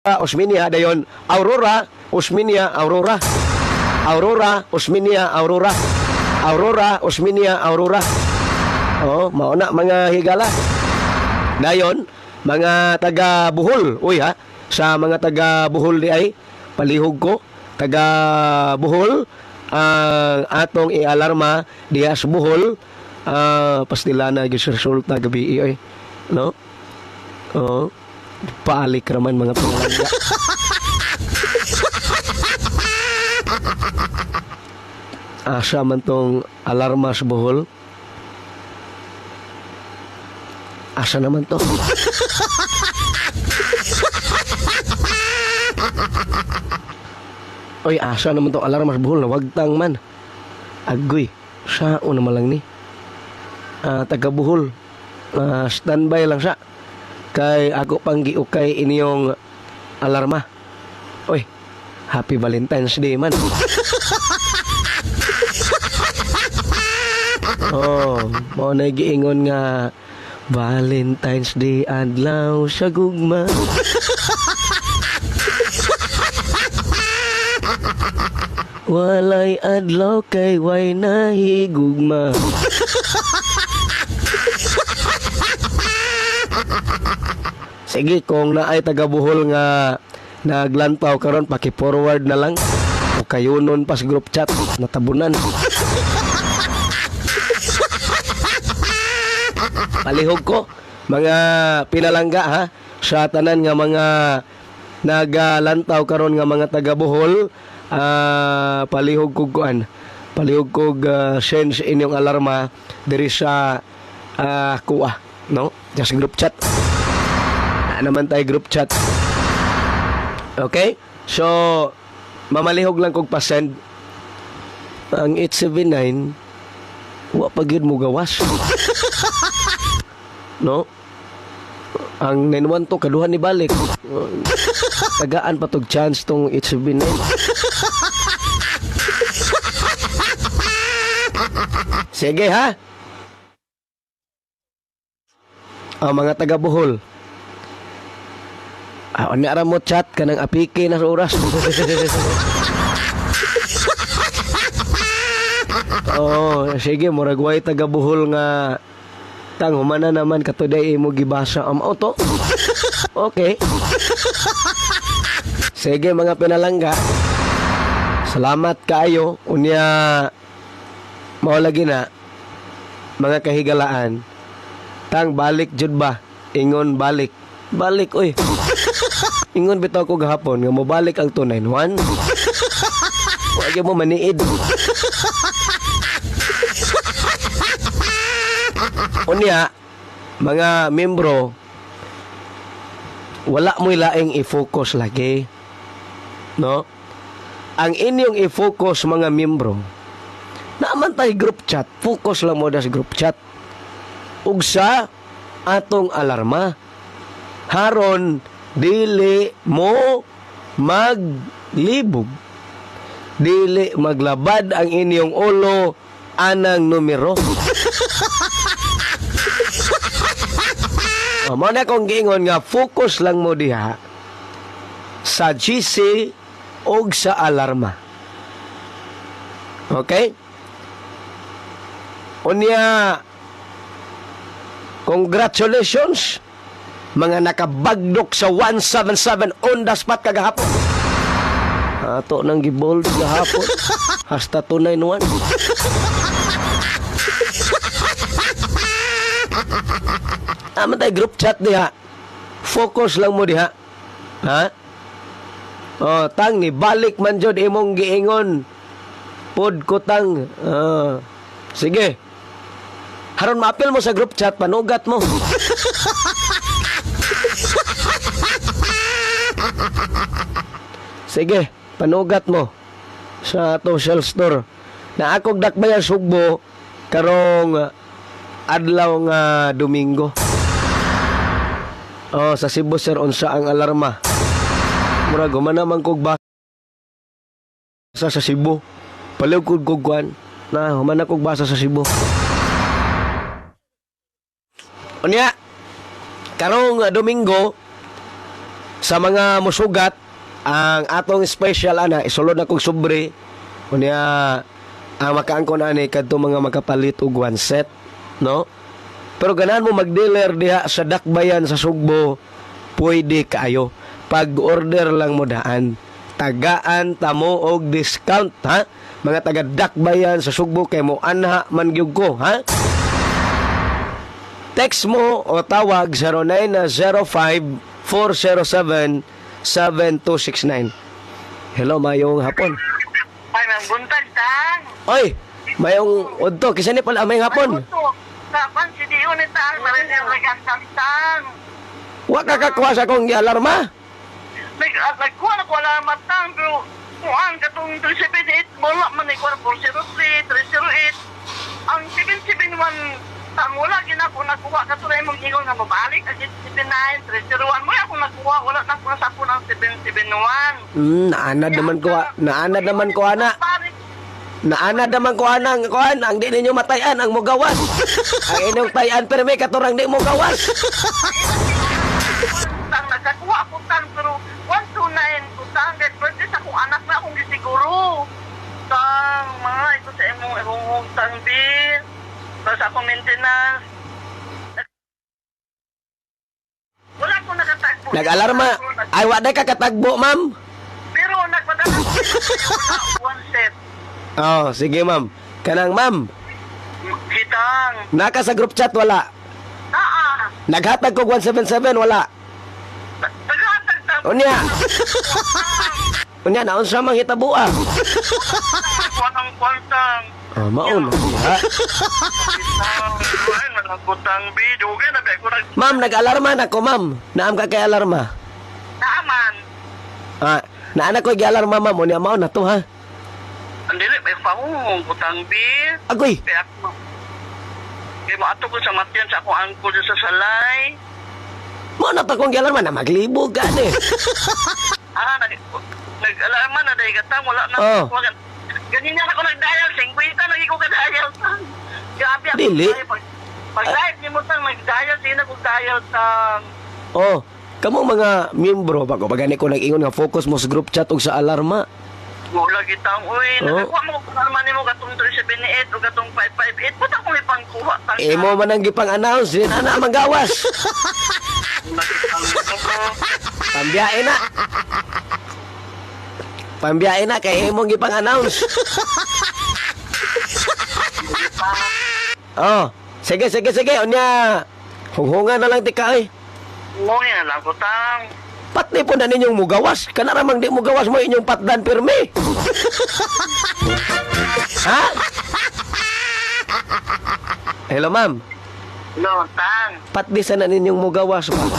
Osminia dayon Aurora Osminia Aurora Aurora Osminia Aurora Aurora Osminia Aurora. Oh, mao na mga higala. Dayon mga taga Bohol, uy ha, sa mga taga Bohol di ay palihog ko taga Bohol ang atong i-alarma diha sa Bohol pastila na gyud resulta gabi ay no. Oh, paalik raman mga pangalangga. Asa man tong alarma sa Bohol? Asa naman to? Oy, asa naman tong alarma sa Bohol na wagtang man. Agoy, sao naman lang ni? Taga Bohol. Standby lang siya. Kay ako pang giukay inyong alarma. Oy, Happy Valentine's Day man. Oh, mo na giingon nga Valentine's Day adlaw sa gugma. Walay adlaw kay way nahigugma. Sige, kung naay taga Bohol nga naglantaw karon paki-forward na lang o kayunon pas group chat natabunan. Palihog ko mga pinalangga ha sa tanan nga mga nagalantaw karon nga mga taga Bohol, palihog kog kuan. Palihog kog sense inyong alarma diri sa kuha, no? Just group chat. Naman tayo group chat. Okay? So, mamalihog lang kog pasend. Ang 879, wa pa gyud mo gawas. No? Ang 912, kaduhan ni balik. Tagaan pa tog chance tong 879. Sige ha? Mga taga Bohol. Ano ara mo chat ka ng apike na sa oras. Oh, sige, murag way taga Bohol nga tang humana naman katuday imo gibasa am auto. Okay. Sige mga pinalangga. Salamat kaayo unya mao lagi na mga kahigalaan. Tang balik jud ba? Ingon balik. Balik oy. Ingon bitaw ko gahapon nga mobalik ang 291. Wa mo maniid. Unya, mga membro, wala mo'y laing i-focus lagi. No? Ang inyong i-focus mga membro, naaman tayo group chat, focus lang mo sa group chat. Ug sa atong alarma, haron dili mo maglibog, dili maglabad ang inyong ulo anang numero. Mo na kong giingon nga focus lang mo diha sa GC o sa alarma. Okay? Unya, congratulations mga nakabagdok sa 177 on the spot kagahapon. Ato nang gibold gahapon. Hasta 291. Aman tayo group chat diha. Focus lang mo diha. Ha? Oh, tang ni balik man jud imong giingon. Pod ko tang. Sige. Haron maapil mo sa group chat, panugat mo. Sige, panugat mo sa social store na akong dakbayan Sugbo karong adlaw nga Domingo. Oh, sa Cebu sir unsa ang alarma. Mura gumana man kog ba sa Cebu. Paliw kog kuan na humana kog basa sa Cebu. Unya, karong Domingo sa mga musugat, ang atong special ana isulod na kog sobre unya ang makaangkon ani kadto mga makapalit og one set, no? Pero ganahan mo mag-dealer diha sa Dakbayan sa Sugbo, pwede kaayo. Pag-order lang mo daan. Tagaan tamo og discount, ha? Mga taga Dakbayan sa Sugbo kay mo anha man gyud ko, ha? Text mo o tawag 0905-407-7269. Hello, mayong hapon. Ay, magbuntag tang. Oy, mayong udto. Kisa ni pala mayong hapon. Kapan si Dio ni tang, marin yung nagantang tang. Wa ka kakuha sa akong alarma. Nagkuha na ko alarma tang, pero kuhaan katong 378, wala man ni 403, 308. Ang 771, tang wala ginako nakuha katulad mong ingon nga mabalik ang 779, 301 mo ako nakuha, wala na ko sa ako ng 771. Naanad naman ko, naanad naman ko ana. Naanad naman ko anang kuan, ang di ninyo matayan ang mugawas. Ang inyong tayan perme katurang di mugawas. Tang nagkakuha ko tang pero 129 ko tang kahit birthday sa akong anak na akong gisiguro. Tang mga ito sa imong tang bill. Sa akong maintenance. Wala ko nakatagbo. Nag-alarma. Ay, wa na ka katagbo, ma'am. Pero nagpadala ko one set. Oh, sige, ma'am. Kanang, ma'am. Kitang. Naka sa group chat, wala. Naghatag ko 177, wala. Naghatag tang. Unya. Unya, naon sa mga hitabuang. Kuanang kwantang. Oh, mauna. Ha? Ay, managutang video. Kaya nabi ko nag... Ma'am, nag-alarma na ko, ma'am. Naam ka kay alarma. Naaman. Ah, naana ko gi-alarma, ma'am. Unya, mauna to, ha? Andili, may pahong kutang bill. Agoy. Kaya ako... Kaya maato ko sa matyan sa akong angkol sa salay. Mauna to kong gi-alarma na maglibog ka, ne. Nag-alarma na dahil katang wala na. Oh. Ganyan ako nag-dial. 50 lagi ko ka-dial. Grabe ako. Dili. Pag-live niyo mo tang nag-dial. Sino ko dial tang... Oh, kamong mga miyembro, bago pagani ko nag-ingon nga focus mo sa group chat o sa alarma. Wala kitang, uy, Oh. nagakuha mo kung alarma ni mo katong 378 o katong 558. Puta kong ipangkuha. Tang Mo man ang gipang-announce, din ana manggawas. Pambiyae na. Pambiyae na kay imong gipang-announce. Oh, sige. Unya, hunghungan na lang tika eh. Ngunit na lang ko tang. Patni po na ninyong mugawas. Kanaramang di mugawas mo inyong patdan pirmi. Ha? Hello, ma'am. No, tang. Patdi sa na ninyong mugawas, ma'am.